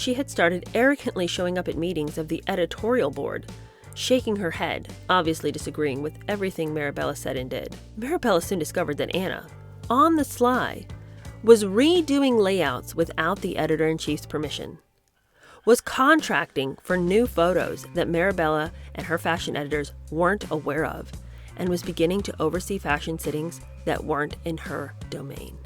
she had started arrogantly showing up at meetings of the editorial board, shaking her head, obviously disagreeing with everything Marabella said and did. Marabella soon discovered that Anna, on the sly, was redoing layouts without the editor-in-chief's permission, was contracting for new photos that Marabella and her fashion editors weren't aware of, and was beginning to oversee fashion sittings that weren't in her domain.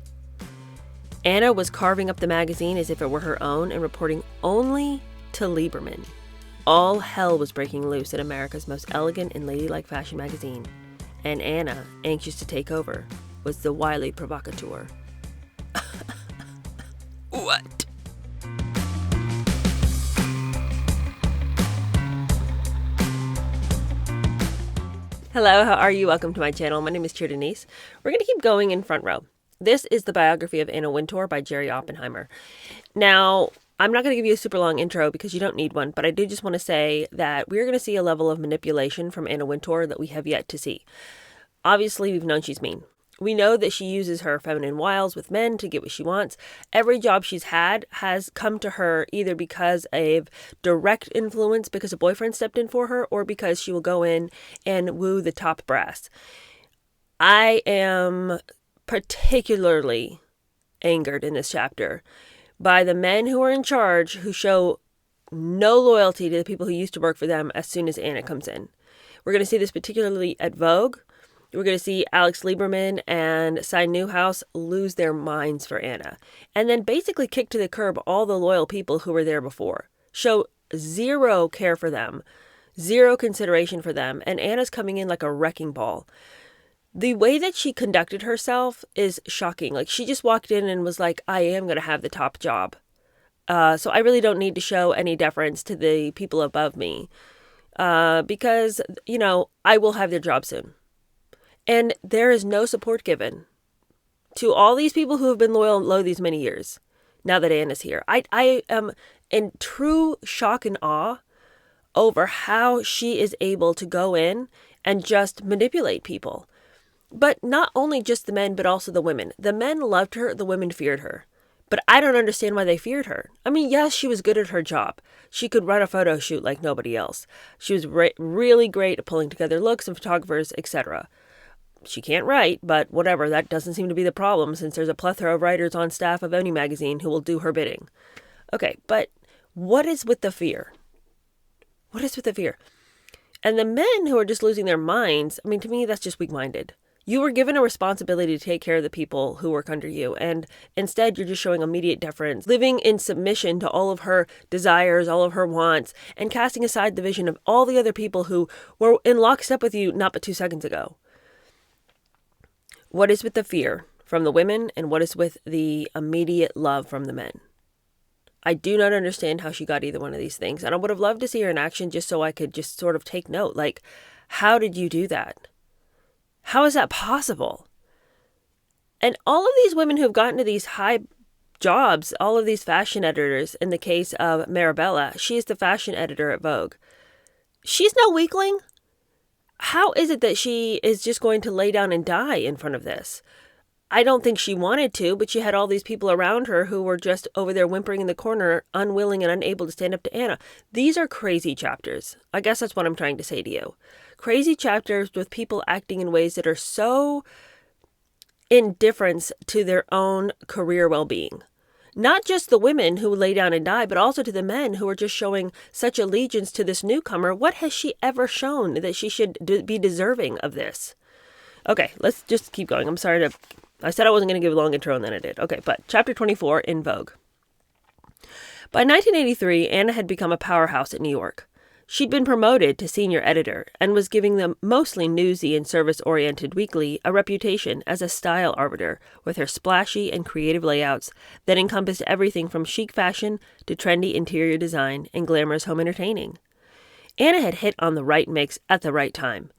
Anna was carving up the magazine as if it were her own and reporting only to Lieberman. All hell was breaking loose at America's most elegant and ladylike fashion magazine, and Anna, anxious to take over, was the wily provocateur. What? Hello, how are you? Welcome to my channel. My name is Cheer Denise. We're going to keep going in front row. This is the biography of Anna Wintour by Jerry Oppenheimer. Now, I'm not going to give you a super long intro because you don't need one, but I do just want to say that we're going to see a level of manipulation from Anna Wintour that we have yet to see. Obviously, we've known she's mean. We know that she uses her feminine wiles with men to get what she wants. Every job she's had has come to her either because of direct influence, because a boyfriend stepped in for her, or because she will go in and woo the top brass. I am particularly angered in this chapter by the men who are in charge who show no loyalty to the people who used to work for them as soon as Anna comes in. We're going to see this particularly at Vogue. We're going to see Alex Lieberman and Cy Newhouse lose their minds for Anna, and then basically kick to the curb all the loyal people who were there before. Show zero care for them, zero consideration for them, and Anna's coming in like a wrecking ball. The way that she conducted herself is shocking. Like, she just walked in and was like, I am going to have the top job. So I really don't need to show any deference to the people above me because, I will have their job soon. And there is no support given to all these people who have been loyal these many years, now that Anna's here. I am in true shock and awe over how she is able to go in and just manipulate people. But not only just the men, but also the women. The men loved her, the women feared her. But I don't understand why they feared her. I mean, yes, she was good at her job. She could run a photo shoot like nobody else. She was really great at pulling together looks and photographers, etc. She can't write, but whatever, that doesn't seem to be the problem since there's a plethora of writers on staff of any magazine who will do her bidding. Okay, but what is with the fear? What is with the fear? And the men who are just losing their minds, I mean, to me, that's just weak-minded. You were given a responsibility to take care of the people who work under you, and instead you're just showing immediate deference, living in submission to all of her desires, all of her wants, and casting aside the vision of all the other people who were in lockstep with you not but 2 seconds ago. What is with the fear from the women, and what is with the immediate love from the men? I do not understand how she got either one of these things, and I would have loved to see her in action just so I could just sort of take note. Like, how did you do that? How is that possible? And all of these women who have gotten to these high jobs, all of these fashion editors, in the case of Marabella, she is the fashion editor at Vogue. She's no weakling. How is it that she is just going to lay down and die in front of this? I don't think she wanted to, but she had all these people around her who were just over there whimpering in the corner, unwilling and unable to stand up to Anna. These are crazy chapters. I guess that's what I'm trying to say to you. Crazy chapters with people acting in ways that are so indifferent to their own career well-being. Not just the women who lay down and die, but also to the men who are just showing such allegiance to this newcomer. What has she ever shown that she should be deserving of this? Okay, let's just keep going. I said I wasn't going to give a long intro and then I did. Okay, but chapter 24 in Vogue. By 1983, Anna had become a powerhouse at New York. She'd been promoted to senior editor and was giving the mostly newsy and service-oriented weekly a reputation as a style arbiter with her splashy and creative layouts that encompassed everything from chic fashion to trendy interior design and glamorous home entertaining. Anna had hit on the right mix at the right time.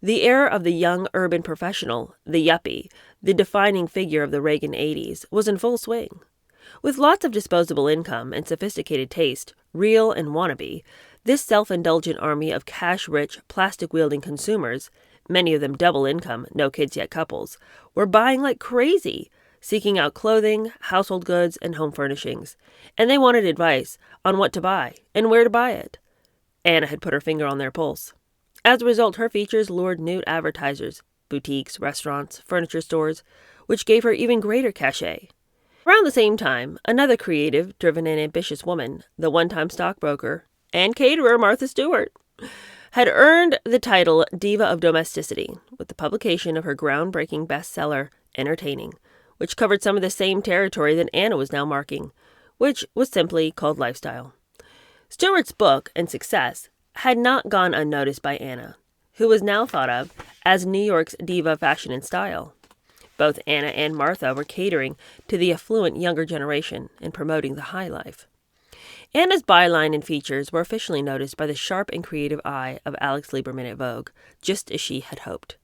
The era of the young urban professional, the yuppie, the defining figure of the Reagan 80s, was in full swing. With lots of disposable income and sophisticated taste, real and wannabe, this self-indulgent army of cash-rich, plastic-wielding consumers, many of them double-income, no-kids-yet couples, were buying like crazy, seeking out clothing, household goods, and home furnishings, and they wanted advice on what to buy and where to buy it. Anna had put her finger on their pulse. As a result, her features lured new advertisers, boutiques, restaurants, furniture stores, which gave her even greater cachet. Around the same time, another creative, driven, and ambitious woman, the one-time stockbroker and caterer Martha Stewart, had earned the title Diva of Domesticity with the publication of her groundbreaking bestseller, Entertaining, which covered some of the same territory that Anna was now marking, which was simply called lifestyle. Stewart's book and success had not gone unnoticed by Anna, who was now thought of as New York's diva of fashion and style. Both Anna and Martha were catering to the affluent younger generation and promoting the high life. Anna's byline and features were officially noticed by the sharp and creative eye of Alex Lieberman at Vogue, just as she had hoped.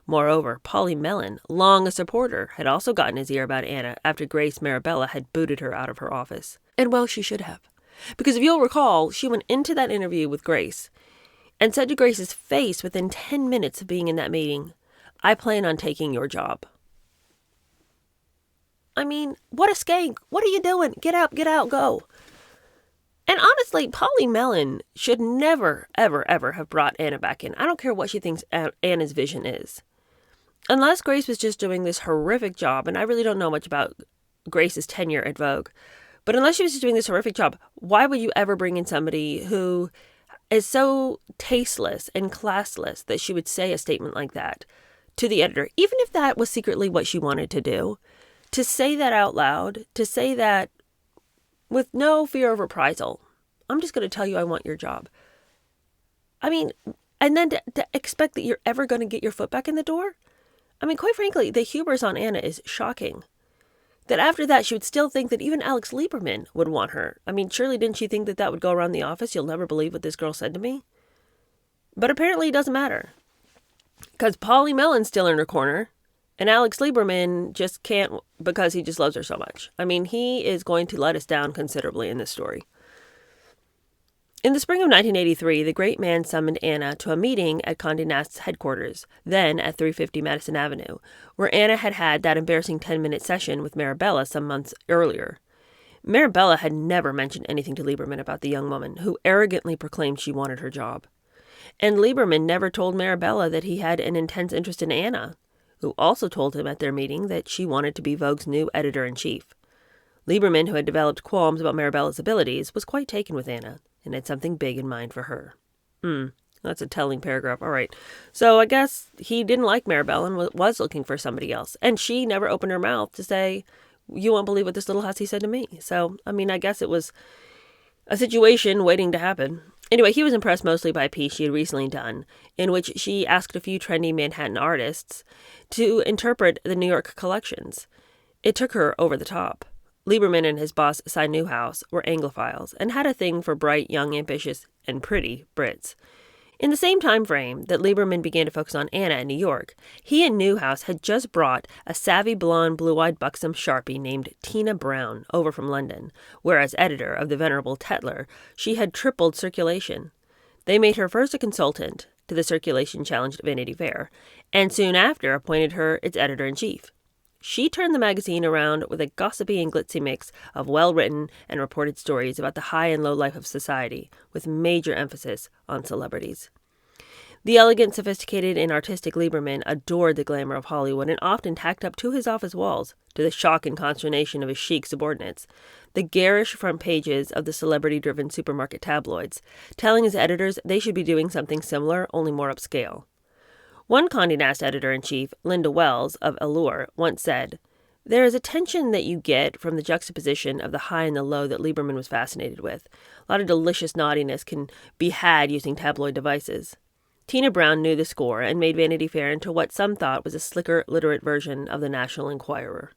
Moreover, Polly Mellon, long a supporter, had also gotten his ear about Anna after Grace Marabella had booted her out of her office. And well, she should have. Because if you'll recall, she went into that interview with Grace and said to Grace's face within 10 minutes of being in that meeting, "I plan on taking your job." I mean, what a skank. What are you doing? Get out, go. And honestly, Polly Mellon should never, ever, ever have brought Anna back in. I don't care what she thinks Anna's vision is. Unless Grace was just doing this horrific job, and I really don't know much about Grace's tenure at Vogue, but unless she was just doing this horrific job, why would you ever bring in somebody who is so tasteless and classless that she would say a statement like that to the editor, even if that was secretly what she wanted to do? To say that out loud, to say that with no fear of reprisal, I'm just going to tell you I want your job. I mean, and then to expect that you're ever going to get your foot back in the door? I mean, quite frankly, the hubris on Anna is shocking. That after that, she would still think that even Alex Lieberman would want her. I mean, surely didn't she think that that would go around the office? You'll never believe what this girl said to me. But apparently it doesn't matter. Because Polly Mellon's still in her corner. And Alex Lieberman just can't because he just loves her so much. I mean, he is going to let us down considerably in this story. In the spring of 1983, the great man summoned Anna to a meeting at Condé Nast's headquarters, then at 350 Madison Avenue, where Anna had had that embarrassing 10-minute session with Marabella some months earlier. Marabella had never mentioned anything to Lieberman about the young woman, who arrogantly proclaimed she wanted her job. And Lieberman never told Marabella that he had an intense interest in Anna, who also told him at their meeting that she wanted to be Vogue's new editor-in-chief. Lieberman, who had developed qualms about Marabella's abilities, was quite taken with Anna and had something big in mind for her. That's a telling paragraph. All right. So I guess he didn't like Marabella and was looking for somebody else. And she never opened her mouth to say, "You won't believe what this little hussy said to me." So, I mean, I guess it was a situation waiting to happen. Anyway, he was impressed mostly by a piece she had recently done, in which she asked a few trendy Manhattan artists to interpret the New York collections. It took her over the top. Lieberman and his boss, Cy Newhouse, were Anglophiles and had a thing for bright, young, ambitious, and pretty Brits. In the same time frame that Lieberman began to focus on Anna in New York, he and Newhouse had just brought a savvy, blonde, blue-eyed, buxom Sharpie named Tina Brown over from London, where as editor of the venerable Tetler, she had tripled circulation. They made her first a consultant to the circulation-challenged Vanity Fair, and soon after appointed her its editor-in-chief. She turned the magazine around with a gossipy and glitzy mix of well-written and reported stories about the high and low life of society, with major emphasis on celebrities. The elegant, sophisticated, and artistic Lieberman adored the glamour of Hollywood and often tacked up to his office walls, to the shock and consternation of his chic subordinates, the garish front pages of the celebrity-driven supermarket tabloids, telling his editors they should be doing something similar, only more upscale. One Condé Nast editor-in-chief, Linda Wells of Allure, once said, "There is a tension that you get from the juxtaposition of the high and the low that Lieberman was fascinated with. A lot of delicious naughtiness can be had using tabloid devices." Tina Brown knew the score and made Vanity Fair into what some thought was a slicker, literate version of the National Enquirer.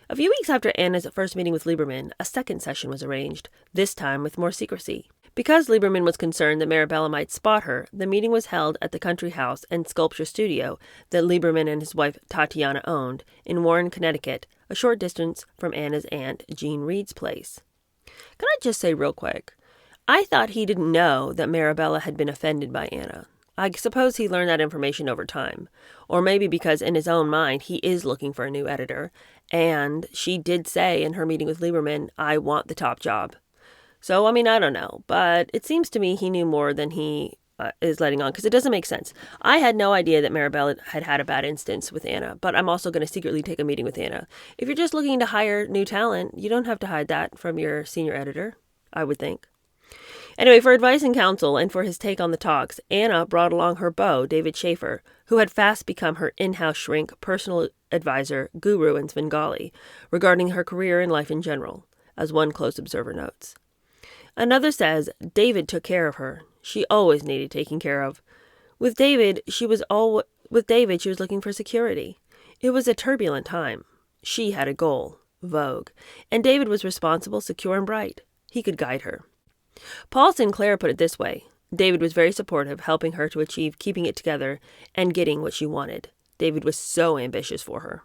A few weeks after Anna's first meeting with Lieberman, a second session was arranged, this time with more secrecy. Because Lieberman was concerned that Marabella might spot her, the meeting was held at the country house and sculpture studio that Lieberman and his wife Tatiana owned in Warren, Connecticut, a short distance from Anna's aunt Jean Reed's place. Can I just say real quick, I thought he didn't know that Marabella had been offended by Anna. I suppose he learned that information over time, or maybe because in his own mind he is looking for a new editor, And she did say in her meeting with Lieberman, I want the top job. So, I mean, I don't know, but it seems to me he knew more than he is letting on, because it doesn't make sense. I had no idea that Maribel had a bad instance with Anna, but I'm also going to secretly take a meeting with Anna. If you're just looking to hire new talent, you don't have to hide that from your senior editor, I would think. Anyway, for advice and counsel and for his take on the talks, Anna brought along her beau, David Schaefer, who had fast become her in-house shrink, personal advisor, guru in Svengali, regarding her career and life in general, as one close observer notes. Another says David took care of her. She always needed taking care of. With David, she was looking for security. It was a turbulent time. She had a goal, Vogue, and David was responsible, secure, and bright. He could guide her. Paul Sinclair put it this way. David was very supportive, helping her to achieve keeping it together and getting what she wanted. David was so ambitious for her.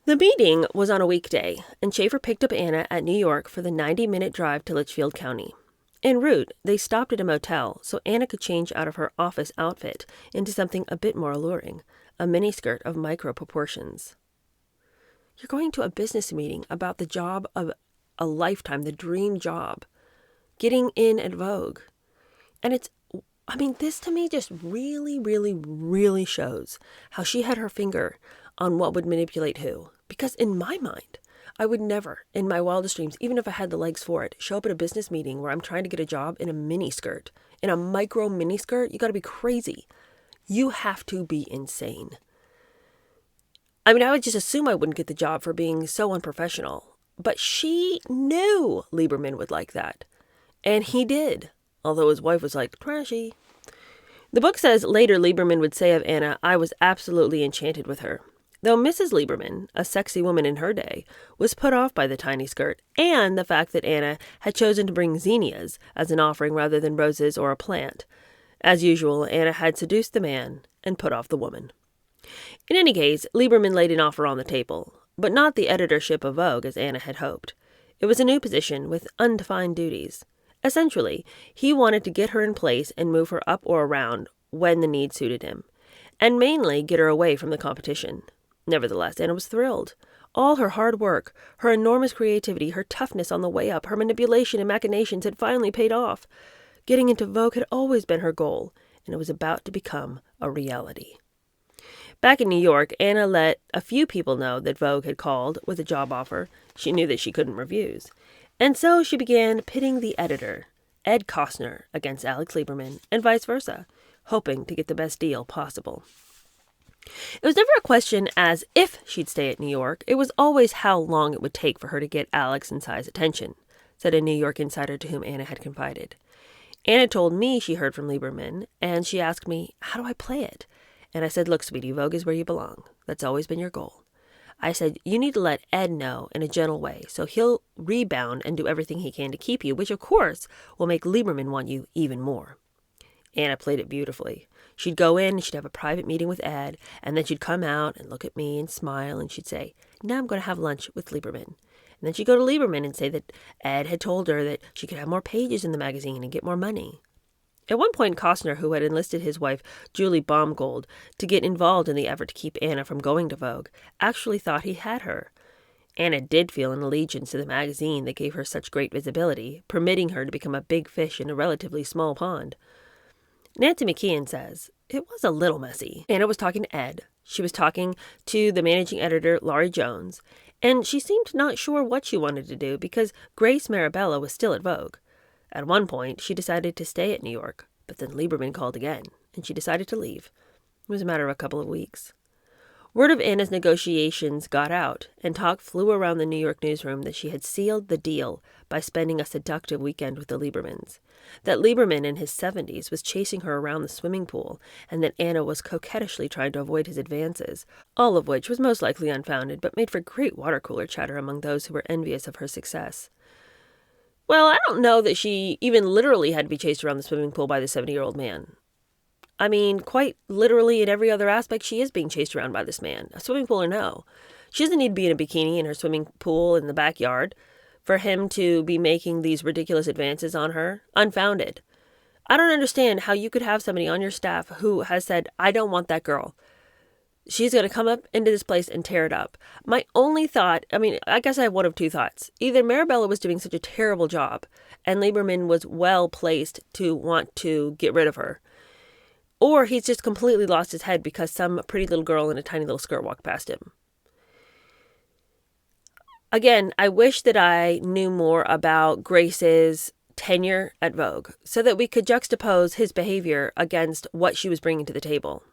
The meeting was on a weekday, and Schaefer picked up Anna at New York for the 90-minute drive to Litchfield County. En route, they stopped at a motel so Anna could change out of her office outfit into something a bit more alluring, a miniskirt of micro proportions. You're going to a business meeting about the job of a lifetime, the dream job, getting in at Vogue. And this to me just really, really, really shows how she had her finger on what would manipulate who. Because in my mind, I would never, in my wildest dreams, even if I had the legs for it, show up at a business meeting where I'm trying to get a job in a miniskirt. In a micro miniskirt, you got to be crazy. You have to be insane. I would just assume I wouldn't get the job for being so unprofessional. But she knew Lieberman would like that. And he did, although his wife was like, trashy. The book says later Lieberman would say of Anna, I was absolutely enchanted with her. Though Mrs. Lieberman, a sexy woman in her day, was put off by the tiny skirt and the fact that Anna had chosen to bring zinnias as an offering rather than roses or a plant. As usual, Anna had seduced the man and put off the woman. In any case, Lieberman laid an offer on the table, but not the editorship of Vogue as Anna had hoped. It was a new position with undefined duties. Essentially, he wanted to get her in place and move her up or around when the need suited him, and mainly get her away from the competition. Nevertheless, Anna was thrilled. All her hard work, her enormous creativity, her toughness on the way up, her manipulation and machinations had finally paid off. Getting into Vogue had always been her goal, and it was about to become a reality. Back in New York, Anna let a few people know that Vogue had called with a job offer she knew that she couldn't refuse. And so she began pitting the editor, Ed Costner, against Alex Lieberman, and vice versa, hoping to get the best deal possible. It was never a question as if she'd stay at New York. It was always how long it would take for her to get Alex and Cy's attention, said a New York insider to whom Anna had confided. Anna told me she heard from Lieberman, and she asked me, how do I play it? And I said, look, sweetie, Vogue is where you belong. That's always been your goal. I said, you need to let Ed know in a gentle way, so he'll rebound and do everything he can to keep you, which, of course, will make Lieberman want you even more. Anna played it beautifully. She'd go in and she'd have a private meeting with Ed, and then she'd come out and look at me and smile, and she'd say, now I'm going to have lunch with Lieberman. And then she'd go to Lieberman and say that Ed had told her that she could have more pages in the magazine and get more money. At one point, Costner, who had enlisted his wife, Julie Baumgold, to get involved in the effort to keep Anna from going to Vogue, actually thought he had her. Anna did feel an allegiance to the magazine that gave her such great visibility, permitting her to become a big fish in a relatively small pond. Nancy McKeon says, it was a little messy. Anna was talking to Ed. She was talking to the managing editor, Laurie Jones, and she seemed not sure what she wanted to do because Grace Marabella was still at Vogue. At one point, she decided to stay at New York, but then Lieberman called again, and she decided to leave. It was a matter of a couple of weeks. Word of Anna's negotiations got out, and talk flew around the New York newsroom that she had sealed the deal by spending a seductive weekend with the Liebermans, that Lieberman in his 70s was chasing her around the swimming pool, and that Anna was coquettishly trying to avoid his advances, all of which was most likely unfounded but made for great water cooler chatter among those who were envious of her success. Well, I don't know that she even literally had to be chased around the swimming pool by the 70-year-old man. Quite literally in every other aspect, she is being chased around by this man, a swimming pool or no. She doesn't need to be in a bikini in her swimming pool in the backyard for him to be making these ridiculous advances on her. Unfounded. I don't understand how you could have somebody on your staff who has said, I don't want that girl. She's going to come up into this place and tear it up. My only thought, I guess I have one of two thoughts. Either Marabella was doing such a terrible job and Lieberman was well placed to want to get rid of her, or he's just completely lost his head because some pretty little girl in a tiny little skirt walked past him. Again, I wish that I knew more about Grace's tenure at Vogue so that we could juxtapose his behavior against what she was bringing to the table.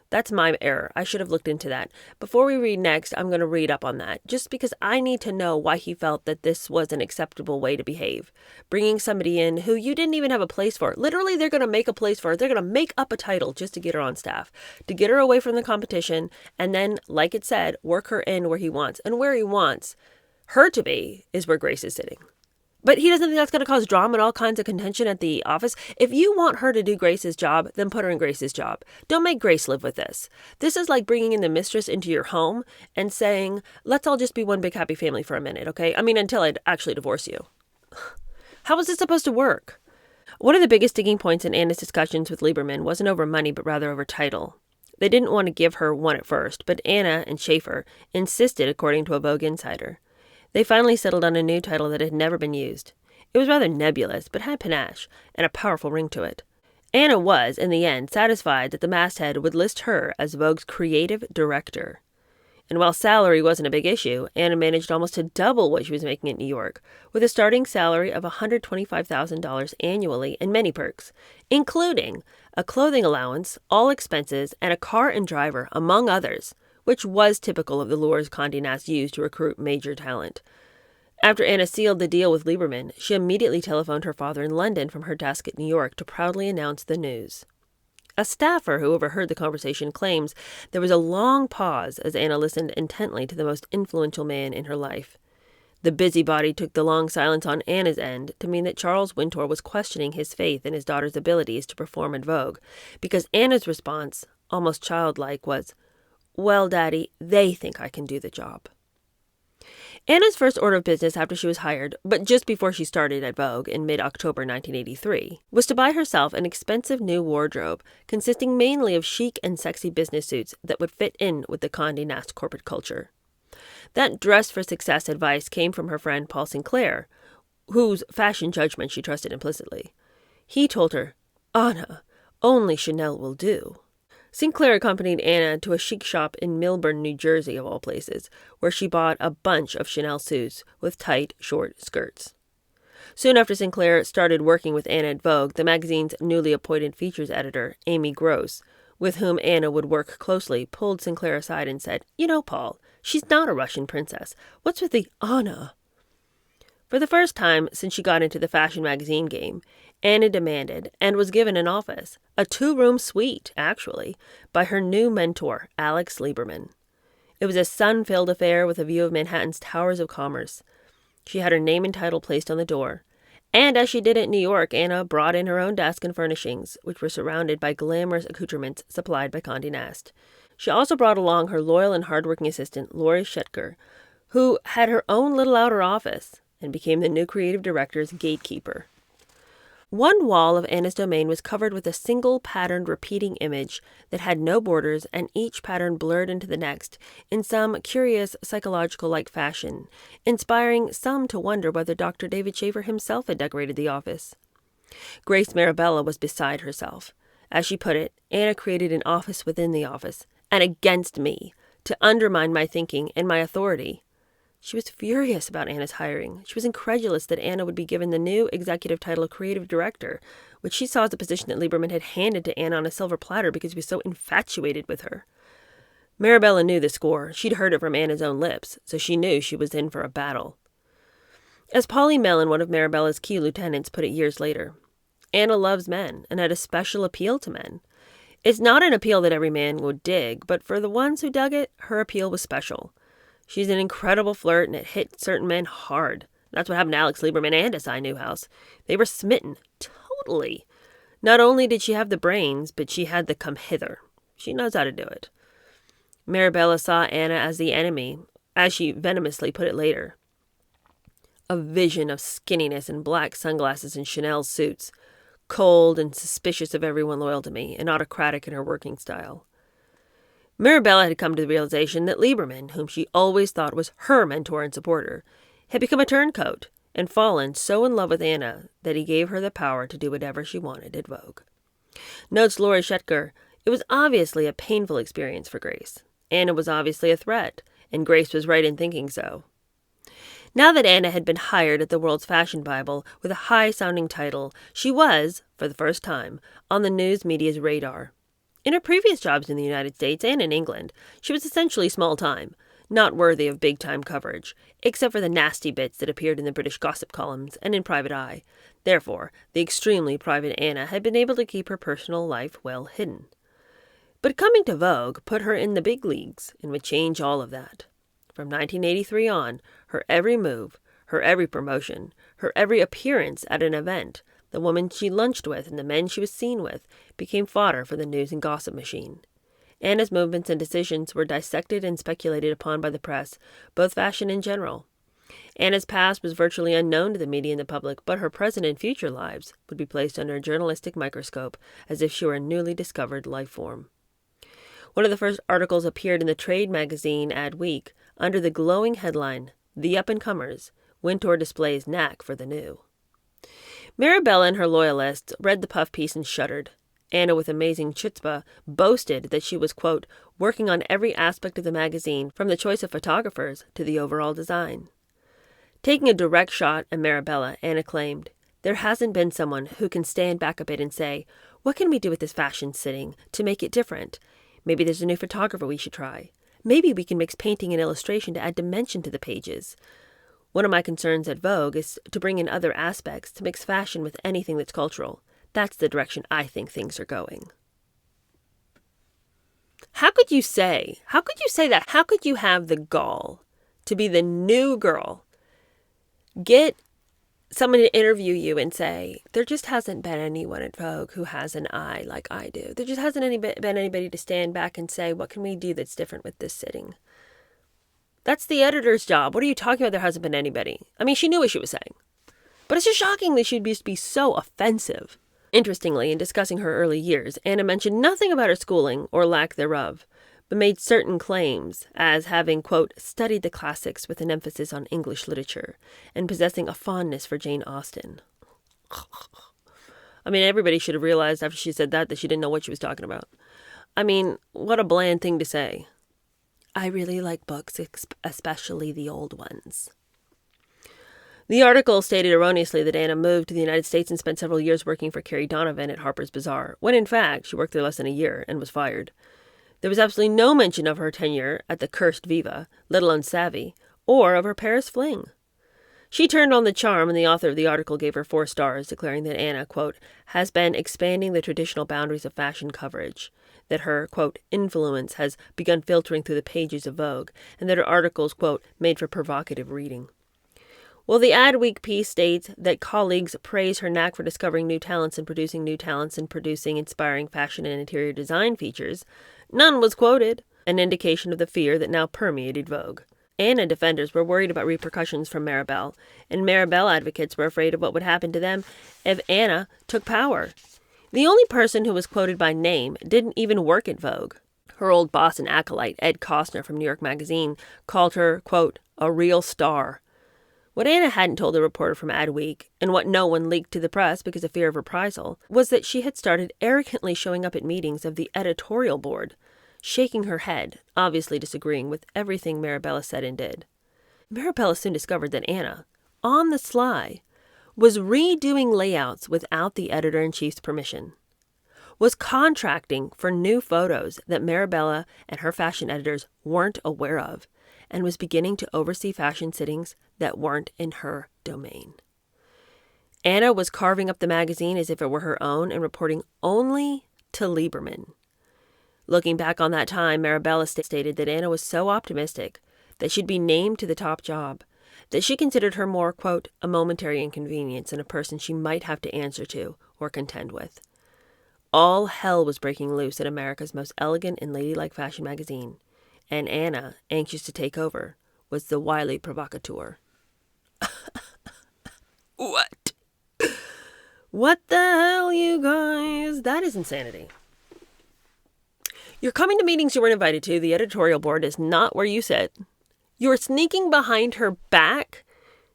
That's my error. I should have looked into that. Before we read next, I'm going to read up on that, just because I need to know why he felt that this was an acceptable way to behave. Bringing somebody in who you didn't even have a place for. Literally, they're going to make a place for her. They're going to make up a title just to get her on staff, to get her away from the competition, and then, like it said, work her in where he wants. And where he wants her to be is where Grace is sitting. But he doesn't think that's going to cause drama and all kinds of contention at the office. If you want her to do Grace's job, then put her in Grace's job. Don't make Grace live with this. This is like bringing in the mistress into your home and saying, let's all just be one big happy family for a minute, okay? Until I'd actually divorce you. How is this supposed to work? One of the biggest sticking points in Anna's discussions with Lieberman wasn't over money, but rather over title. They didn't want to give her one at first, but Anna and Schaefer insisted, according to a Vogue insider. They finally settled on a new title that had never been used. It was rather nebulous, but had panache and a powerful ring to it. Anna was, in the end, satisfied that the masthead would list her as Vogue's creative director. And while salary wasn't a big issue, Anna managed almost to double what she was making in New York, with a starting salary of $125,000 annually and many perks, including a clothing allowance, all expenses, and a car and driver, among others, which was typical of the lures Condé Nast used to recruit major talent. After Anna sealed the deal with Lieberman, she immediately telephoned her father in London from her desk at New York to proudly announce the news. A staffer who overheard the conversation claims there was a long pause as Anna listened intently to the most influential man in her life. The busybody took the long silence on Anna's end to mean that Charles Wintour was questioning his faith in his daughter's abilities to perform at Vogue, because Anna's response, almost childlike, was, "Well, Daddy, they think I can do the job." Anna's first order of business after she was hired, but just before she started at Vogue in mid-October 1983, was to buy herself an expensive new wardrobe consisting mainly of chic and sexy business suits that would fit in with the Condé Nast corporate culture. That dress for success advice came from her friend Paul Sinclair, whose fashion judgment she trusted implicitly. He told her, "Anna, only Chanel will do." Sinclair accompanied Anna to a chic shop in Millburn, New Jersey, of all places, where she bought a bunch of Chanel suits with tight, short skirts. Soon after Sinclair started working with Anna at Vogue, the magazine's newly appointed features editor, Amy Gross, with whom Anna would work closely, pulled Sinclair aside and said, "You know, Paul, she's not a Russian princess. What's with the Anna?" For the first time since she got into the fashion magazine game, Anna demanded, and was given an office, a 2-room suite, actually, by her new mentor, Alex Lieberman. It was a sun-filled affair with a view of Manhattan's towers of commerce. She had her name and title placed on the door. And as she did at New York, Anna brought in her own desk and furnishings, which were surrounded by glamorous accoutrements supplied by Condé Nast. She also brought along her loyal and hardworking assistant, Lori Shetker, who had her own little outer office and became the new creative director's gatekeeper. One wall of Anna's domain was covered with a single patterned repeating image that had no borders and each pattern blurred into the next in some curious psychological-like fashion, inspiring some to wonder whether Dr. David Shaver himself had decorated the office. Grace Marabella was beside herself. As she put it, Anna created an office within the office, and against me, to undermine my thinking and my authority. She was furious about Anna's hiring. She was incredulous that Anna would be given the new executive title of creative director, which she saw as a position that Lieberman had handed to Anna on a silver platter because he was so infatuated with her. Marabella knew the score. She'd heard it from Anna's own lips, so she knew she was in for a battle. As Polly Mellon, one of Marabella's key lieutenants, put it years later, Anna loves men and had a special appeal to men. It's not an appeal that every man would dig, but for the ones who dug it, her appeal was special. She's an incredible flirt, and it hit certain men hard. That's what happened to Alex Lieberman and to Cy Newhouse. They were smitten. Totally. Not only did she have the brains, but she had the come hither. She knows how to do it. Marabella saw Anna as the enemy, as she venomously put it later. A vision of skinniness and black sunglasses and Chanel suits, cold and suspicious of everyone loyal to me, and autocratic in her working style. Mirabella had come to the realization that Lieberman, whom she always thought was her mentor and supporter, had become a turncoat and fallen so in love with Anna that he gave her the power to do whatever she wanted at Vogue. Notes Lori Shetker, it was obviously a painful experience for Grace. Anna was obviously a threat, and Grace was right in thinking so. Now that Anna had been hired at the World's Fashion Bible with a high-sounding title, she was, for the first time, on the news media's radar. In her previous jobs in the United States and in England, she was essentially small-time, not worthy of big-time coverage, except for the nasty bits that appeared in the British gossip columns and in Private Eye. Therefore, the extremely private Anna had been able to keep her personal life well hidden. But coming to Vogue put her in the big leagues and would change all of that. From 1983 on, her every move, her every promotion, her every appearance at an event, the women she lunched with and the men she was seen with, became fodder for the news and gossip machine. Anna's movements and decisions were dissected and speculated upon by the press, both fashion and general. Anna's past was virtually unknown to the media and the public, but her present and future lives would be placed under a journalistic microscope as if she were a newly discovered life form. One of the first articles appeared in the trade magazine Adweek under the glowing headline, "The Up-and-Comers, Wintour Displays Knack for the New." Mirabella and her loyalists read the puff piece and shuddered. Anna, with amazing chutzpah, boasted that she was, quote, working on every aspect of the magazine, from the choice of photographers to the overall design. Taking a direct shot at Mirabella, Anna claimed, "There hasn't been someone who can stand back a bit and say, what can we do with this fashion sitting to make it different? Maybe there's a new photographer we should try. Maybe we can mix painting and illustration to add dimension to the pages. One of my concerns at Vogue is to bring in other aspects, to mix fashion with anything that's cultural. That's the direction I think things are going." How could you say that? How could you have the gall to be the new girl, get someone to interview you and say, there just hasn't been anyone at Vogue who has an eye like I do. There just hasn't been anybody to stand back and say, what can we do that's different with this sitting? That's the editor's job. What are you talking about? There hasn't been anybody. I mean, she knew what she was saying. But it's just shocking that she'd be so offensive. Interestingly, in discussing her early years, Anna mentioned nothing about her schooling or lack thereof, but made certain claims as having, quote, studied the classics with an emphasis on English literature and possessing a fondness for Jane Austen. I mean, everybody should have realized after she said that she didn't know what she was talking about. I mean, what a bland thing to say. I really like books, especially the old ones. The article stated erroneously that Anna moved to the United States and spent several years working for Carrie Donovan at Harper's Bazaar, when in fact she worked there less than a year and was fired. There was absolutely no mention of her tenure at the cursed Viva, let alone Savvy, or of her Paris fling. She turned on the charm, and the author of the article gave her 4 stars, declaring that Anna, quote, has been expanding the traditional boundaries of fashion coverage, that her, quote, influence has begun filtering through the pages of Vogue, and that her articles, quote, made for provocative reading. Well, the Adweek piece states that colleagues praise her knack for discovering new talents and producing inspiring fashion and interior design features. None was quoted, an indication of the fear that now permeated Vogue. Anna defenders were worried about repercussions from Mirabelle, and Mirabelle advocates were afraid of what would happen to them if Anna took power. The only person who was quoted by name didn't even work at Vogue. Her old boss and acolyte, Ed Costner from New York Magazine, called her, quote, a real star. What Anna hadn't told the reporter from Adweek, and what no one leaked to the press because of fear of reprisal, was that she had started arrogantly showing up at meetings of the editorial board, shaking her head, obviously disagreeing with everything Mirabella said and did. Mirabella soon discovered that Anna, on the sly, was redoing layouts without the editor-in-chief's permission, was contracting for new photos that Mirabella and her fashion editors weren't aware of, and was beginning to oversee fashion sittings that weren't in her domain. Anna was carving up the magazine as if it were her own and reporting only to Lieberman. Looking back on that time, Mirabella stated that Anna was so optimistic that she'd be named to the top job, that she considered her more, quote, a momentary inconvenience and a person she might have to answer to or contend with. All hell was breaking loose at America's most elegant and ladylike fashion magazine, and Anna, anxious to take over, was the wily provocateur. What? What the hell, you guys? That is insanity. You're coming to meetings you weren't invited to. The editorial board is not where you sit. You're sneaking behind her back,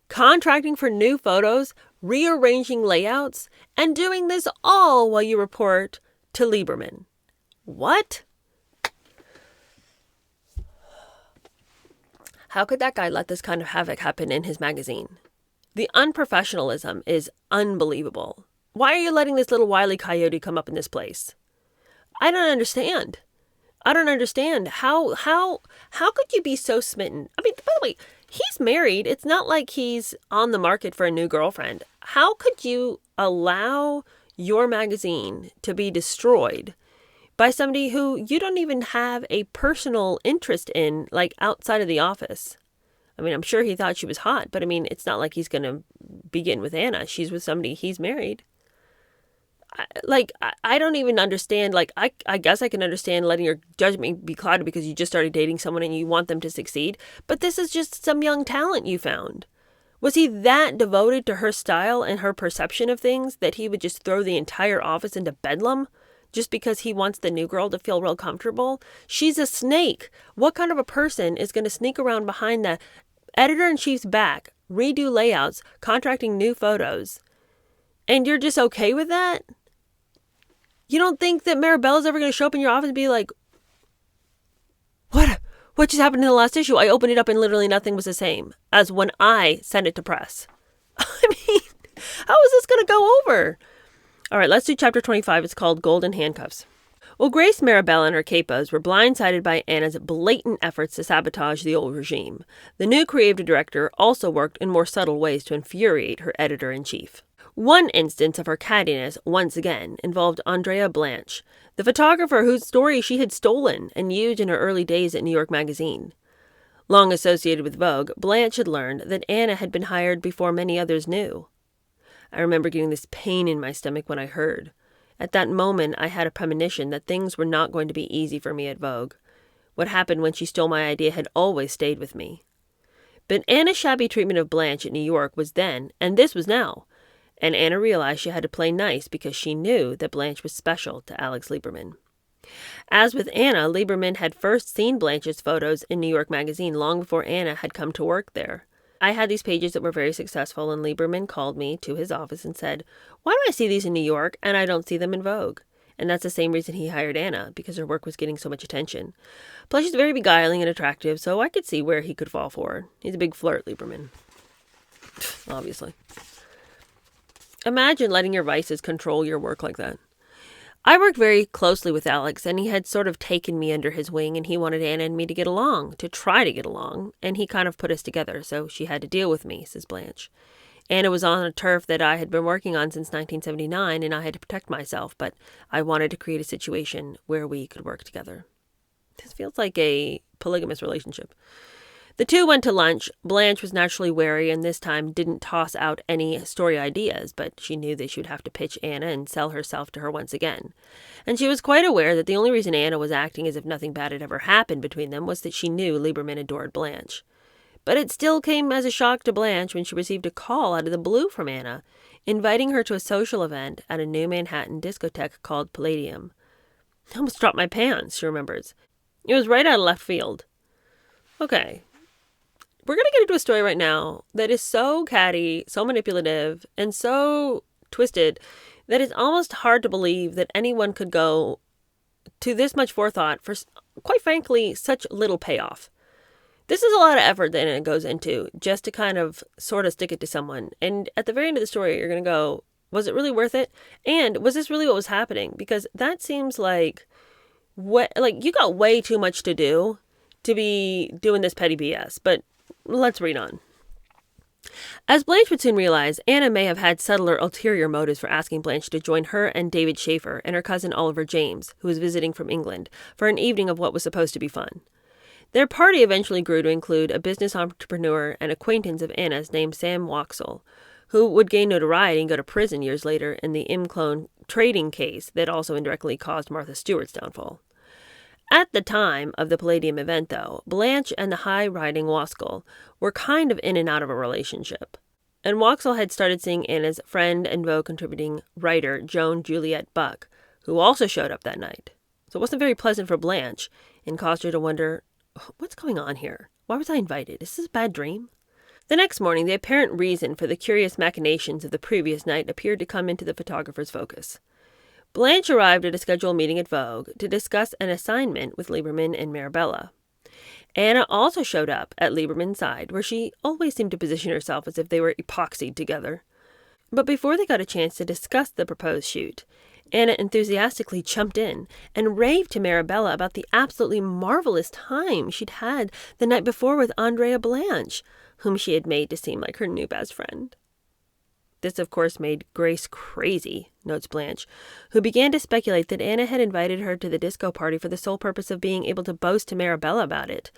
contracting for new photos, rearranging layouts, and doing this all while you report to Lieberman. What? How could that guy let this kind of havoc happen in his magazine? The unprofessionalism is unbelievable. Why are you letting this little wily coyote come up in this place? I don't understand. How could you be so smitten? I mean, by the way, he's married. It's not like he's on the market for a new girlfriend. How could you allow your magazine to be destroyed by somebody who you don't even have a personal interest in, like outside of the office? I mean, I'm sure he thought she was hot, but I mean, it's not like he's going to be getting with Anna. She's with somebody he's married. I don't even understand. Like, I guess I can understand letting your judgment be clouded because you just started dating someone and you want them to succeed. But this is just some young talent you found. Was he that devoted to her style and her perception of things that he would just throw the entire office into bedlam just because he wants the new girl to feel real comfortable? She's a snake. What kind of a person is going to sneak around behind the editor-in-chief's back, redo layouts, contracting new photos, and you're just okay with that? You don't think that Marabella's ever going to show up in your office and be like, what just happened in the last issue? I opened it up and literally nothing was the same as when I sent it to press. I mean, how is this going to go over? All right, let's do chapter 25. It's called Golden Handcuffs. Well, Grace, Marabella, and her capos were blindsided by Anna's blatant efforts to sabotage the old regime. The new creative director also worked in more subtle ways to infuriate her editor-in-chief. One instance of her cattiness, once again, involved Andrea Blanche, the photographer whose story she had stolen and used in her early days at New York Magazine. Long associated with Vogue, Blanche had learned that Anna had been hired before many others knew. I remember getting this pain in my stomach when I heard. At that moment, I had a premonition that things were not going to be easy for me at Vogue. What happened when she stole my idea had always stayed with me. But Anna's shabby treatment of Blanche at New York was then, and this was now. And Anna realized she had to play nice because she knew that Blanche was special to Alex Lieberman. As with Anna, Lieberman had first seen Blanche's photos in New York Magazine long before Anna had come to work there. I had these pages that were very successful, and Lieberman called me to his office and said, "Why do I see these in New York and I don't see them in Vogue?" And that's the same reason he hired Anna, because her work was getting so much attention. Plus, she's very beguiling and attractive, so I could see where he could fall for her. He's a big flirt, Lieberman. Obviously. Imagine letting your vices control your work like that. I worked very closely with Alex, and he had sort of taken me under his wing, and he wanted Anna and me to get along, to try to get along, and he kind of put us together, so she had to deal with me, says Blanche. Anna was on a turf that I had been working on since 1979, and I had to protect myself, but I wanted to create a situation where we could work together. This feels like a polygamous relationship. The two went to lunch. Blanche was naturally wary and this time didn't toss out any story ideas, but she knew that she would have to pitch Anna and sell herself to her once again. And she was quite aware that the only reason Anna was acting as if nothing bad had ever happened between them was that she knew Lieberman adored Blanche. But it still came as a shock to Blanche when she received a call out of the blue from Anna, inviting her to a social event at a new Manhattan discotheque called Palladium. I almost dropped my pants, she remembers. It was right out of left field. Okay. We're going to get into a story right now that is so catty, so manipulative, and so twisted that it's almost hard to believe that anyone could go to this much forethought for, quite frankly, such little payoff. This is a lot of effort that it goes into just to kind of sort of stick it to someone. And at the very end of the story, you're going to go, was it really worth it? And was this really what was happening? Because that seems like you got way too much to do to be doing this petty BS. But let's read on. As Blanche would soon realize, Anna may have had subtler ulterior motives for asking Blanche to join her and David Schaefer and her cousin Oliver James, who was visiting from England, for an evening of what was supposed to be fun. Their party eventually grew to include a business entrepreneur and acquaintance of Anna's named Sam Waxel, who would gain notoriety and go to prison years later in the Imclone trading case that also indirectly caused Martha Stewart's downfall. At the time of the Palladium event, though, Blanche and the high-riding Waxel were kind of in and out of a relationship. And Waxel had started seeing Anna's friend and Vogue contributing writer Joan Juliet Buck, who also showed up that night. So it wasn't very pleasant for Blanche and caused her to wonder, what's going on here? Why was I invited? Is this a bad dream? The next morning, the apparent reason for the curious machinations of the previous night appeared to come into the photographer's focus. Blanche arrived at a scheduled meeting at Vogue to discuss an assignment with Lieberman and Marabella. Anna also showed up at Lieberman's side, where she always seemed to position herself as if they were epoxied together. But before they got a chance to discuss the proposed shoot, Anna enthusiastically jumped in and raved to Marabella about the absolutely marvelous time she'd had the night before with Andrea Blanche, whom she had made to seem like her new best friend. This, of course, made Grace crazy, notes Blanche, who began to speculate that Anna had invited her to the disco party for the sole purpose of being able to boast to Marabella about it,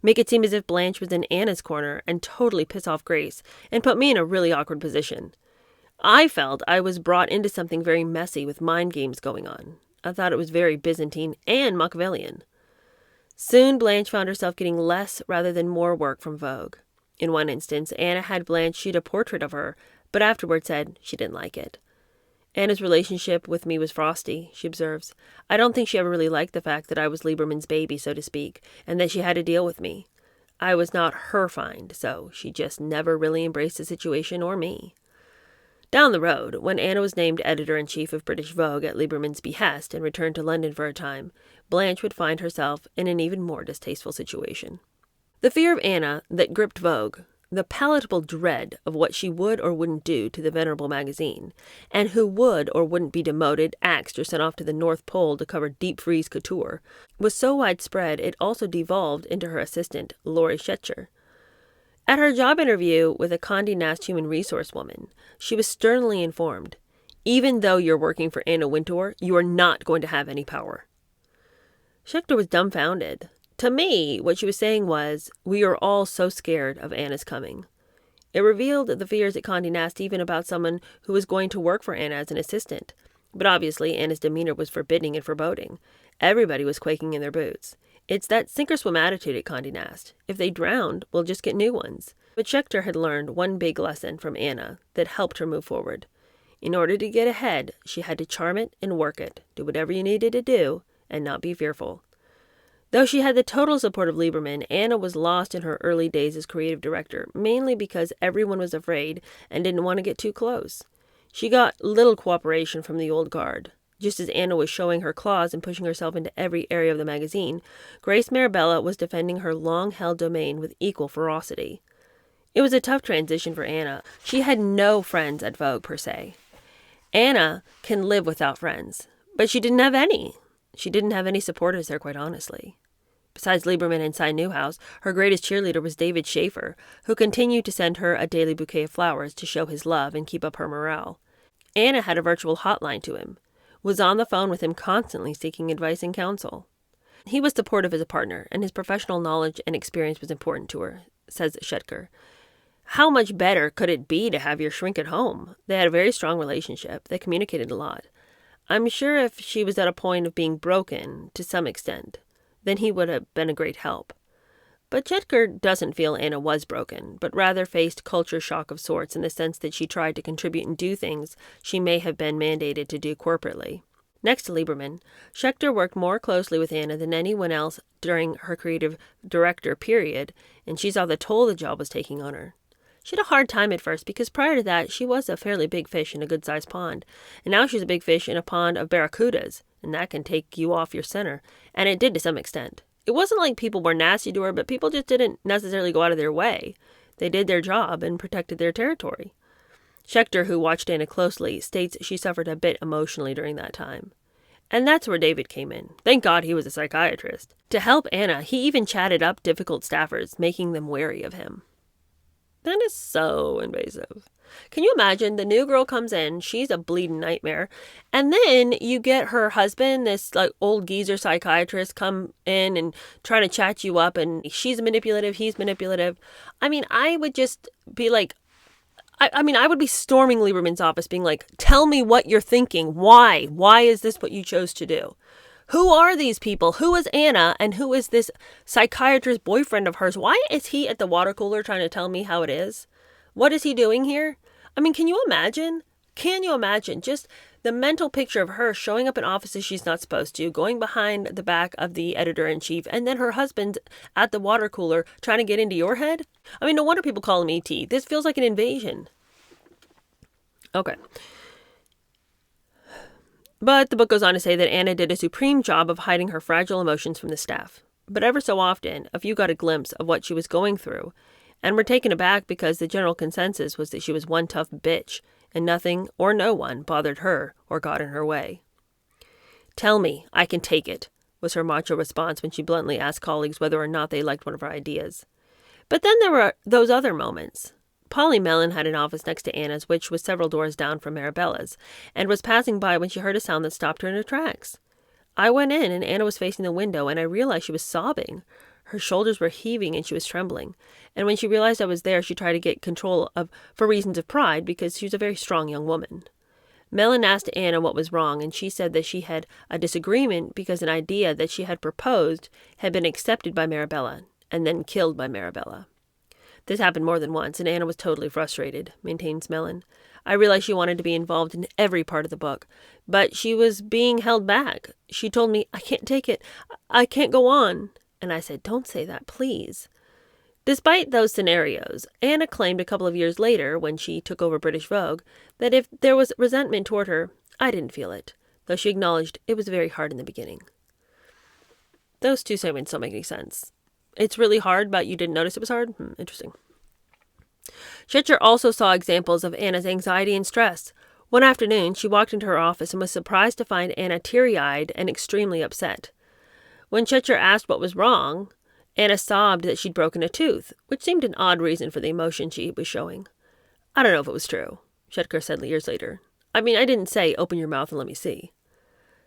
make it seem as if Blanche was in Anna's corner, and totally piss off Grace, and put me in a really awkward position. I felt I was brought into something very messy with mind games going on. I thought it was very Byzantine and Machiavellian. Soon Blanche found herself getting less rather than more work from Vogue. In one instance, Anna had Blanche shoot a portrait of her, but afterward said she didn't like it. Anna's relationship with me was frosty, she observes. I don't think she ever really liked the fact that I was Lieberman's baby, so to speak, and that she had to deal with me. I was not her find, so she just never really embraced the situation or me. Down the road, when Anna was named editor-in-chief of British Vogue at Lieberman's behest and returned to London for a time, Blanche would find herself in an even more distasteful situation. The fear of Anna that gripped Vogue, the palatable dread of what she would or wouldn't do to the venerable magazine, and who would or wouldn't be demoted, axed, or sent off to the North Pole to cover deep-freeze couture, was so widespread it also devolved into her assistant, Laurie Schetcher. At her job interview with a Condé Nast human resource woman, she was sternly informed, even though you're working for Anna Wintour, you are not going to have any power. Schechter was dumbfounded. To me, what she was saying was, we are all so scared of Anna's coming. It revealed the fears at Condé Nast even about someone who was going to work for Anna as an assistant. But obviously, Anna's demeanor was forbidding and foreboding. Everybody was quaking in their boots. It's that sink-or-swim attitude at Condé Nast. If they drowned, we'll just get new ones. But Schechter had learned one big lesson from Anna that helped her move forward. In order to get ahead, she had to charm it and work it, do whatever you needed to do, and not be fearful. Though she had the total support of Lieberman, Anna was lost in her early days as creative director, mainly because everyone was afraid and didn't want to get too close. She got little cooperation from the old guard. Just as Anna was showing her claws and pushing herself into every area of the magazine, Grace Marabella was defending her long-held domain with equal ferocity. It was a tough transition for Anna. She had no friends at Vogue, per se. Anna can live without friends, but she didn't have any. She didn't have any supporters there, quite honestly. Besides Lieberman and Cy Newhouse, her greatest cheerleader was David Schaefer, who continued to send her a daily bouquet of flowers to show his love and keep up her morale. Anna had a virtual hotline to him, was on the phone with him constantly seeking advice and counsel. He was supportive as a partner, and his professional knowledge and experience was important to her, says Schechter. How much better could it be to have your shrink at home? They had a very strong relationship. They communicated a lot. I'm sure if she was at a point of being broken, to some extent, then he would have been a great help. But Schechter doesn't feel Anna was broken, but rather faced culture shock of sorts in the sense that she tried to contribute and do things she may have been mandated to do corporately. Next to Lieberman, Schechter worked more closely with Anna than anyone else during her creative director period, and she saw the toll the job was taking on her. She had a hard time at first because prior to that, she was a fairly big fish in a good-sized pond, and now she's a big fish in a pond of barracudas, and that can take you off your center, and it did to some extent. It wasn't like people were nasty to her, but people just didn't necessarily go out of their way. They did their job and protected their territory. Schechter, who watched Anna closely, states she suffered a bit emotionally during that time. And that's where David came in. Thank God he was a psychiatrist. To help Anna, he even chatted up difficult staffers, making them wary of him. That is so invasive. Can you imagine? The new girl comes in, she's a bleeding nightmare, and then you get her husband, this like old geezer psychiatrist, come in and try to chat you up, and she's manipulative, he's manipulative. I mean, I would just be like, I would be storming Lieberman's office being like, tell me what you're thinking. Why? Why is this what you chose to do? Who are these people? Who is Anna? And who is this psychiatrist boyfriend of hers? Why is he at the water cooler trying to tell me how it is? What is he doing here? I mean, can you imagine? Can you imagine just the mental picture of her showing up in offices she's not supposed to, going behind the back of the editor-in-chief, and then her husband at the water cooler trying to get into your head? I mean, no wonder people call him E.T. This feels like an invasion. Okay. But the book goes on to say that Anna did a supreme job of hiding her fragile emotions from the staff. But ever so often, a few got a glimpse of what she was going through, and were taken aback because the general consensus was that she was one tough bitch, and nothing or no one bothered her or got in her way. "Tell me, I can take it," was her macho response when she bluntly asked colleagues whether or not they liked one of her ideas. But then there were those other moments. Polly Mellon had an office next to Anna's, which was several doors down from Marabella's, and was passing by when she heard a sound that stopped her in her tracks. I went in, and Anna was facing the window, and I realized she was sobbing. Her shoulders were heaving, and she was trembling. And when she realized I was there, she tried to get control for reasons of pride, because she was a very strong young woman. Mellon asked Anna what was wrong, and she said that she had a disagreement because an idea that she had proposed had been accepted by Marabella, and then killed by Marabella. This happened more than once, and Anna was totally frustrated, maintains Mellon. I realized she wanted to be involved in every part of the book, but she was being held back. She told me, "I can't take it. I can't go on." And I said, "Don't say that, please." Despite those scenarios, Anna claimed a couple of years later, when she took over British Vogue, that if there was resentment toward her, I didn't feel it, though she acknowledged it was very hard in the beginning. Those two segments don't make any sense. It's really hard, but you didn't notice it was hard? Interesting. Schitcher also saw examples of Anna's anxiety and stress. One afternoon, she walked into her office and was surprised to find Anna teary-eyed and extremely upset. When Schitcher asked what was wrong, Anna sobbed that she'd broken a tooth, which seemed an odd reason for the emotion she was showing. "I don't know if it was true," Schitcher said years later. "I mean, I didn't say, 'Open your mouth and let me see.'"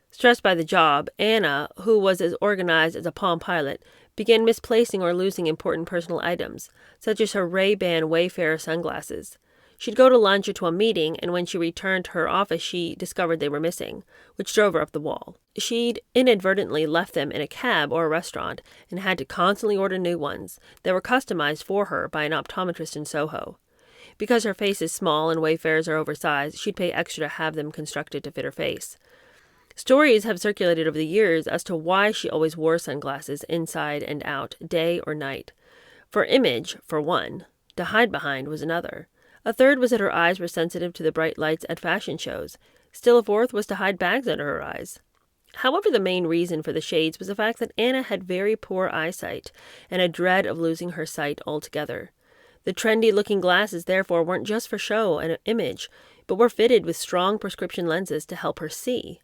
Stressed by the job, Anna, who was as organized as a Palm Pilot, began misplacing or losing important personal items, such as her Ray-Ban Wayfarer sunglasses. She'd go to lunch or to a meeting, and when she returned to her office, she discovered they were missing, which drove her up the wall. She'd inadvertently left them in a cab or a restaurant, and had to constantly order new ones that were customized for her by an optometrist in Soho. Because her face is small and Wayfarers are oversized, she'd pay extra to have them constructed to fit her face. Stories have circulated over the years as to why she always wore sunglasses inside and out, day or night. For image, for one. To hide behind was another. A third was that her eyes were sensitive to the bright lights at fashion shows. Still a fourth was to hide bags under her eyes. However, the main reason for the shades was the fact that Anna had very poor eyesight and a dread of losing her sight altogether. The trendy-looking glasses, therefore, weren't just for show and image, but were fitted with strong prescription lenses to help her see.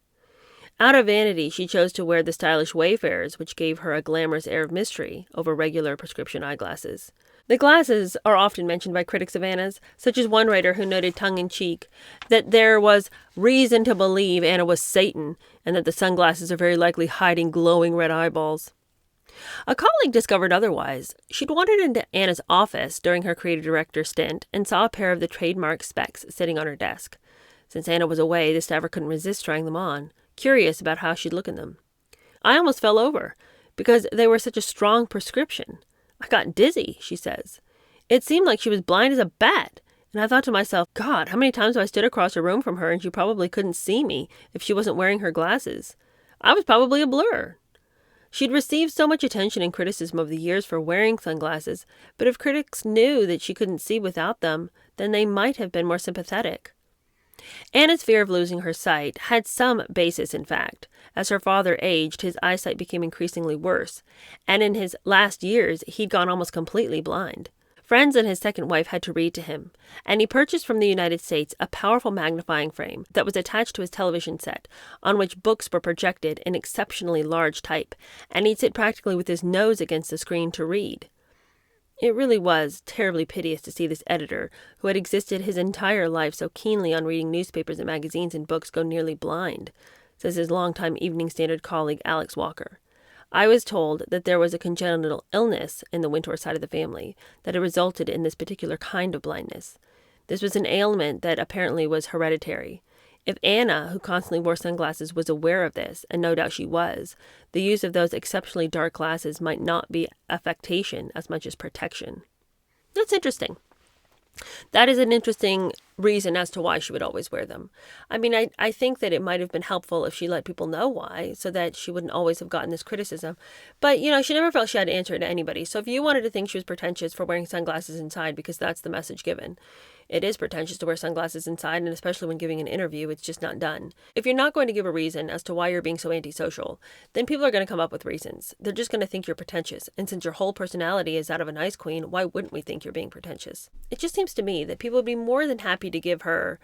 Out of vanity, she chose to wear the stylish Wayfarers, which gave her a glamorous air of mystery over regular prescription eyeglasses. The glasses are often mentioned by critics of Anna's, such as one writer who noted tongue-in-cheek that there was reason to believe Anna was Satan, and that the sunglasses are very likely hiding glowing red eyeballs. A colleague discovered otherwise. She'd wandered into Anna's office during her creative director stint and saw a pair of the trademark specs sitting on her desk. Since Anna was away, the staffer couldn't resist trying them on, curious about how she'd look in them. "I almost fell over, because they were such a strong prescription. I got dizzy," she says. "It seemed like she was blind as a bat, and I thought to myself, God, how many times have I stood across a room from her and she probably couldn't see me if she wasn't wearing her glasses? I was probably a blur." She'd received so much attention and criticism over the years for wearing sunglasses, but if critics knew that she couldn't see without them, then they might have been more sympathetic. Anna's fear of losing her sight had some basis in fact. As her father aged, his eyesight became increasingly worse, and in his last years, he'd gone almost completely blind. Friends and his second wife had to read to him, and he purchased from the United States a powerful magnifying frame that was attached to his television set, on which books were projected in exceptionally large type, and he'd sit practically with his nose against the screen to read. It really was terribly piteous to see this editor, who had existed his entire life so keenly on reading newspapers and magazines and books, go nearly blind, says his longtime Evening Standard colleague Alex Walker. "I was told that there was a congenital illness in the Wintour side of the family that had resulted in this particular kind of blindness. This was an ailment that apparently was hereditary. If Anna, who constantly wore sunglasses, was aware of this, and no doubt she was, the use of those exceptionally dark glasses might not be affectation as much as protection." That's interesting. That is an interesting reason as to why she would always wear them. I mean, I think that it might have been helpful if she let people know why, so that she wouldn't always have gotten this criticism. But, she never felt she had to answer it to anybody. So if you wanted to think she was pretentious for wearing sunglasses inside, because that's the message given, it is pretentious to wear sunglasses inside, and especially when giving an interview, it's just not done. If you're not going to give a reason as to why you're being so antisocial, then people are going to come up with reasons. They're just going to think you're pretentious. And since your whole personality is that of a nice queen, why wouldn't we think you're being pretentious? It just seems to me that people would be more than happy to give her...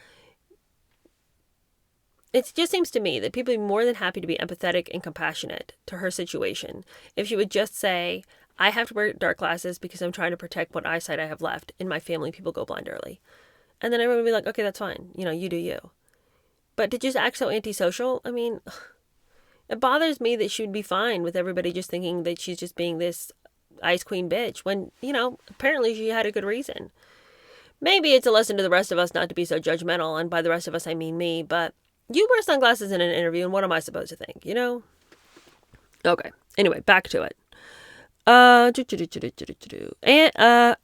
It just seems to me that people would be more than happy to be empathetic and compassionate to her situation if she would just say, I have to wear dark glasses because I'm trying to protect what eyesight I have left. In my family, people go blind early. And then everyone would be like, okay, that's fine. You do you. But to just act so antisocial, I mean, it bothers me that she would be fine with everybody just thinking that she's just being this ice queen bitch when, apparently she had a good reason. Maybe it's a lesson to the rest of us not to be so judgmental, and by the rest of us, I mean me, but you wear sunglasses in an interview, and what am I supposed to think, Okay, anyway, back to it. And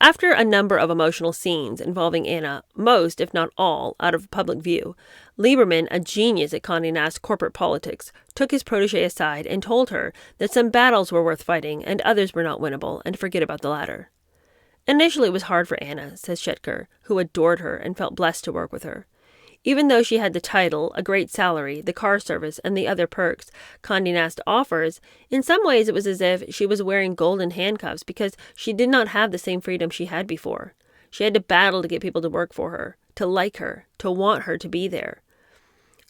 after a number of emotional scenes involving Anna, most, if not all, out of public view, Lieberman, a genius at Condé Nast corporate politics, took his protégée aside and told her that some battles were worth fighting and others were not winnable, and forget about the latter. Initially it was hard for Anna, says Schettker, who adored her and felt blessed to work with her. Even though she had the title, a great salary, the car service, and the other perks Condé Nast offers, in some ways it was as if she was wearing golden handcuffs because she did not have the same freedom she had before. She had to battle to get people to work for her, to like her, to want her to be there.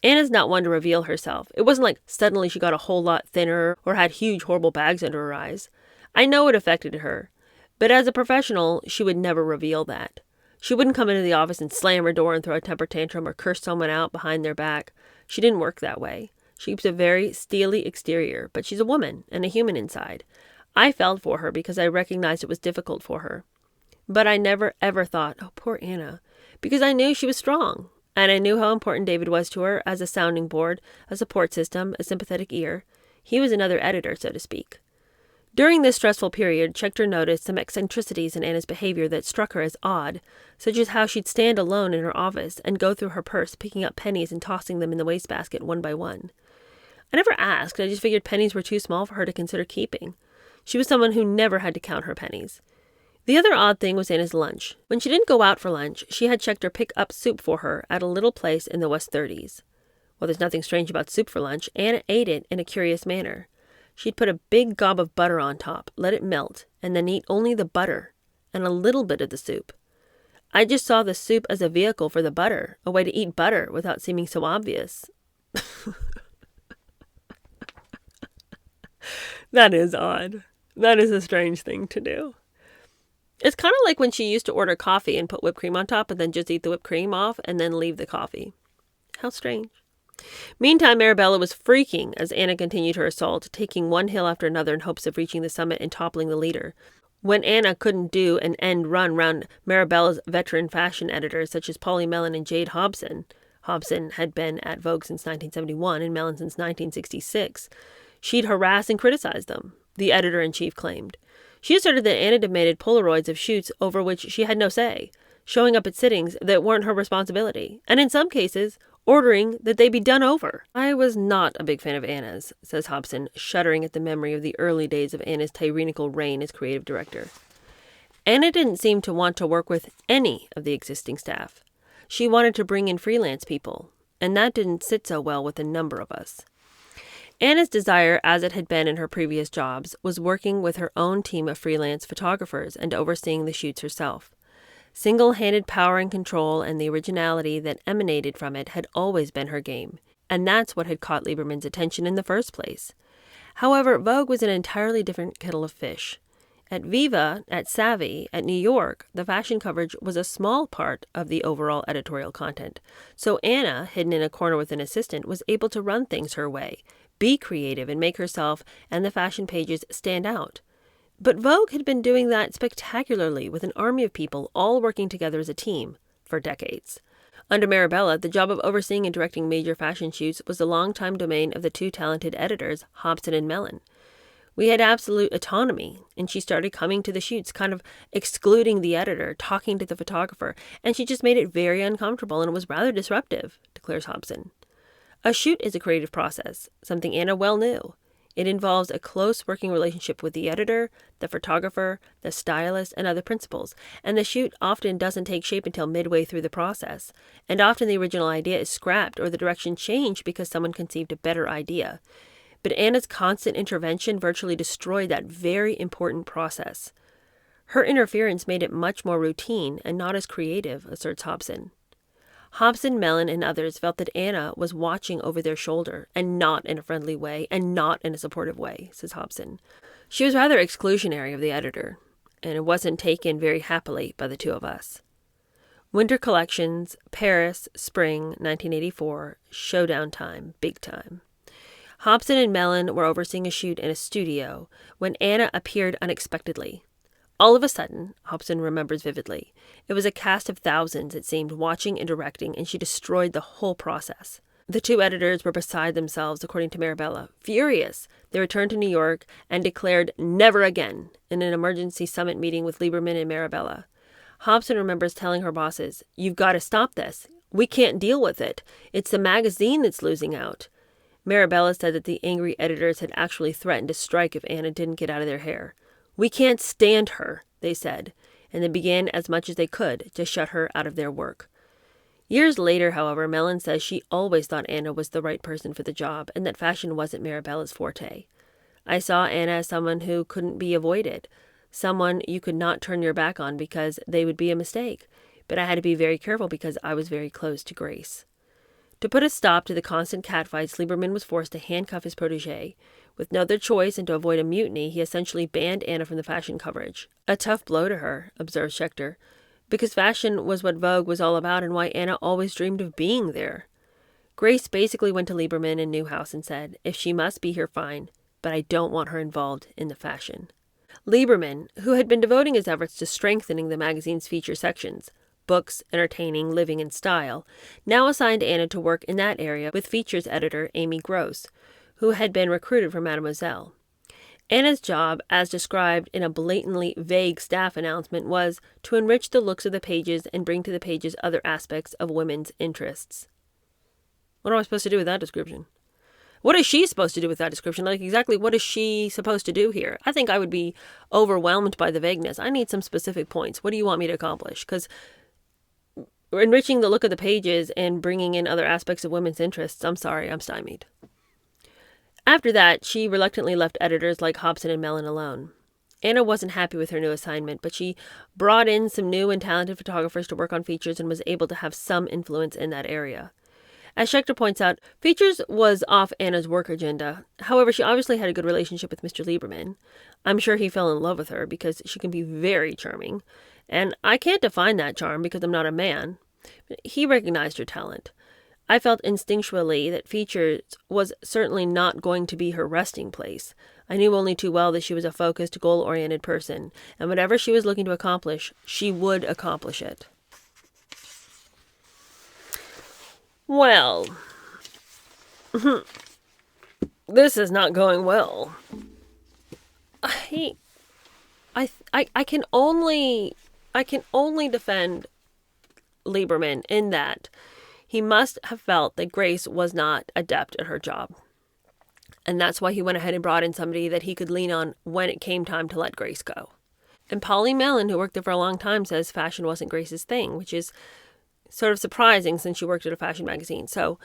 Anna's not one to reveal herself. It wasn't like suddenly she got a whole lot thinner or had huge, horrible bags under her eyes. I know it affected her, but as a professional, she would never reveal that. She wouldn't come into the office and slam her door and throw a temper tantrum or curse someone out behind their back. She didn't work that way. She keeps a very steely exterior, but she's a woman and a human inside. I felt for her because I recognized it was difficult for her. But I never ever thought, oh, poor Anna, because I knew she was strong, and I knew how important David was to her as a sounding board, a support system, a sympathetic ear. He was another editor, so to speak. During this stressful period, Schechter noticed some eccentricities in Anna's behavior that struck her as odd, such as how she'd stand alone in her office and go through her purse, picking up pennies and tossing them in the wastebasket one by one. I never asked. I just figured pennies were too small for her to consider keeping. She was someone who never had to count her pennies. The other odd thing was Anna's lunch. When she didn't go out for lunch, she had Schechter pick up soup for her at a little place in the West 30s. Well, there's nothing strange about soup for lunch. Anna ate it in a curious manner. She'd put a big gob of butter on top, let it melt, and then eat only the butter and a little bit of the soup. I just saw the soup as a vehicle for the butter, a way to eat butter without seeming so obvious. That is odd. That is a strange thing to do. It's kind of like when she used to order coffee and put whipped cream on top and then just eat the whipped cream off and then leave the coffee. How strange. Meantime, Arabella was freaking as Anna continued her assault, taking one hill after another in hopes of reaching the summit and toppling the leader. When Anna couldn't do an end run round Marabella's veteran fashion editors such as Polly Mellon and Jade Hobson — Hobson had been at Vogue since 1971 and Mellon since 1966 — she'd harass and criticize them, the editor-in-chief claimed. She asserted that Anna demanded Polaroids of shoots over which she had no say, showing up at sittings that weren't her responsibility, and in some cases, ordering that they be done over. I was not a big fan of Anna's, says Hobson, shuddering at the memory of the early days of Anna's tyrannical reign as creative director. Anna didn't seem to want to work with any of the existing staff. She wanted to bring in freelance people, and that didn't sit so well with a number of us. Anna's desire, as it had been in her previous jobs, was working with her own team of freelance photographers and overseeing the shoots herself. Single-handed power and control and the originality that emanated from it had always been her game, and that's what had caught Lieberman's attention in the first place. However, Vogue was an entirely different kettle of fish. At Viva, at Savvy, at New York, the fashion coverage was a small part of the overall editorial content, so Anna, hidden in a corner with an assistant, was able to run things her way, be creative, and make herself and the fashion pages stand out. But Vogue had been doing that spectacularly with an army of people all working together as a team for decades. Under Marabella, the job of overseeing and directing major fashion shoots was the longtime domain of the two talented editors, Hobson and Mellon. We had absolute autonomy, and she started coming to the shoots, kind of excluding the editor, talking to the photographer, and she just made it very uncomfortable, and it was rather disruptive, declares Hobson. A shoot is a creative process, something Anna well knew. It involves a close working relationship with the editor, the photographer, the stylist, and other principals, and the shoot often doesn't take shape until midway through the process, and often the original idea is scrapped or the direction changed because someone conceived a better idea. But Anna's constant intervention virtually destroyed that very important process. Her interference made it much more routine and not as creative, asserts Hobson. Hobson, Mellon, and others felt that Anna was watching over their shoulder, and not in a friendly way, and not in a supportive way, says Hobson. She was rather exclusionary of the editor, and it wasn't taken very happily by the two of us. Winter Collections, Paris, Spring, 1984, showdown time, big time. Hobson and Mellon were overseeing a shoot in a studio when Anna appeared unexpectedly. All of a sudden, Hobson remembers vividly, it was a cast of thousands, it seemed, watching and directing, and she destroyed the whole process. The two editors were beside themselves, according to Marabella. Furious, they returned to New York and declared never again in an emergency summit meeting with Lieberman and Marabella. Hobson remembers telling her bosses, "You've got to stop this. We can't deal with it. It's the magazine that's losing out." Marabella said that the angry editors had actually threatened to strike if Anna didn't get out of their hair. "We can't stand her," they said, and they began as much as they could to shut her out of their work. Years later, however, Mellon says she always thought Anna was the right person for the job and that fashion wasn't Marabella's forte. "I saw Anna as someone who couldn't be avoided, someone you could not turn your back on because they would be a mistake, but I had to be very careful because I was very close to Grace." To put a stop to the constant catfights, Lieberman was forced to handcuff his protégé. With no other choice and to avoid a mutiny, he essentially banned Anna from the fashion coverage. A tough blow to her, observes Schechter, because fashion was what Vogue was all about and why Anna always dreamed of being there. Grace basically went to Lieberman in Newhouse and said, "If she must be here, fine, but I don't want her involved in the fashion." Lieberman, who had been devoting his efforts to strengthening the magazine's feature sections, books, entertaining, living, and style, now assigned Anna to work in that area with features editor Amy Gross, who had been recruited from Mademoiselle. Anna's job, as described in a blatantly vague staff announcement, was to enrich the looks of the pages and bring to the pages other aspects of women's interests. What am I supposed to do with that description? What is she supposed to do with that description? Like, exactly what is she supposed to do here? I think I would be overwhelmed by the vagueness. I need some specific points. What do you want me to accomplish? Because enriching the look of the pages and bringing in other aspects of women's interests, I'm sorry, I'm stymied. After that, she reluctantly left editors like Hobson and Mellon alone. Anna wasn't happy with her new assignment, but she brought in some new and talented photographers to work on features and was able to have some influence in that area. As Schechter points out, features was off Anna's work agenda. However, she obviously had a good relationship with Mr. Lieberman. I'm sure he fell in love with her because she can be very charming. And I can't define that charm because I'm not a man. He recognized her talent. I felt instinctually that features was certainly not going to be her resting place. I knew only too well that she was a focused, goal-oriented person, and whatever she was looking to accomplish, she would accomplish it. Well, this is not going well. I can only defend Lieberman in that he must have felt that Grace was not adept at her job. And that's why he went ahead and brought in somebody that he could lean on when it came time to let Grace go. And Polly Mellon, who worked there for a long time, says fashion wasn't Grace's thing, which is sort of surprising since she worked at a fashion magazine. So,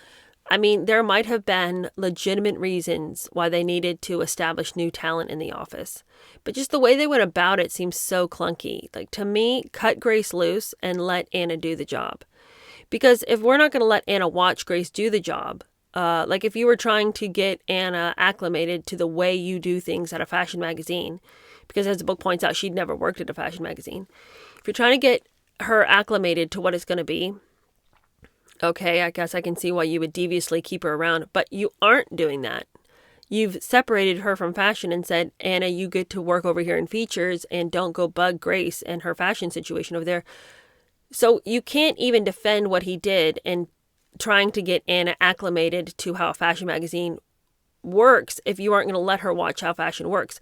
I mean, there might have been legitimate reasons why they needed to establish new talent in the office. But just the way they went about it seems so clunky. Like, to me, cut Grace loose and let Anna do the job. Because if we're not going to let Anna watch Grace do the job, like if you were trying to get Anna acclimated to the way you do things at a fashion magazine, because as the book points out, she'd never worked at a fashion magazine. If you're trying to get her acclimated to what it's going to be, okay, I guess I can see why you would deviously keep her around, but you aren't doing that. You've separated her from fashion and said, Anna, you get to work over here in features and don't go bug Grace and her fashion situation over there. So you can't even defend what he did and trying to get Anna acclimated to how a fashion magazine works if you aren't going to let her watch how fashion works.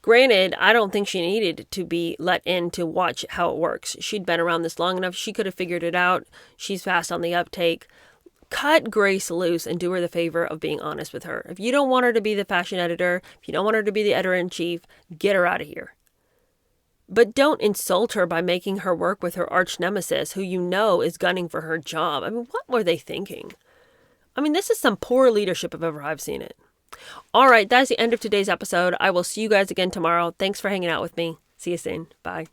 Granted, I don't think she needed to be let in to watch how it works. She'd been around this long enough. She could have figured it out. She's fast on the uptake. Cut Grace loose and do her the favor of being honest with her. If you don't want her to be the fashion editor, if you don't want her to be the editor-in-chief, get her out of here. But don't insult her by making her work with her arch nemesis, who you know is gunning for her job. I mean, what were they thinking? I mean, this is some poor leadership if ever I've seen it. All right, that's the end of today's episode. I will see you guys again tomorrow. Thanks for hanging out with me. See you soon. Bye.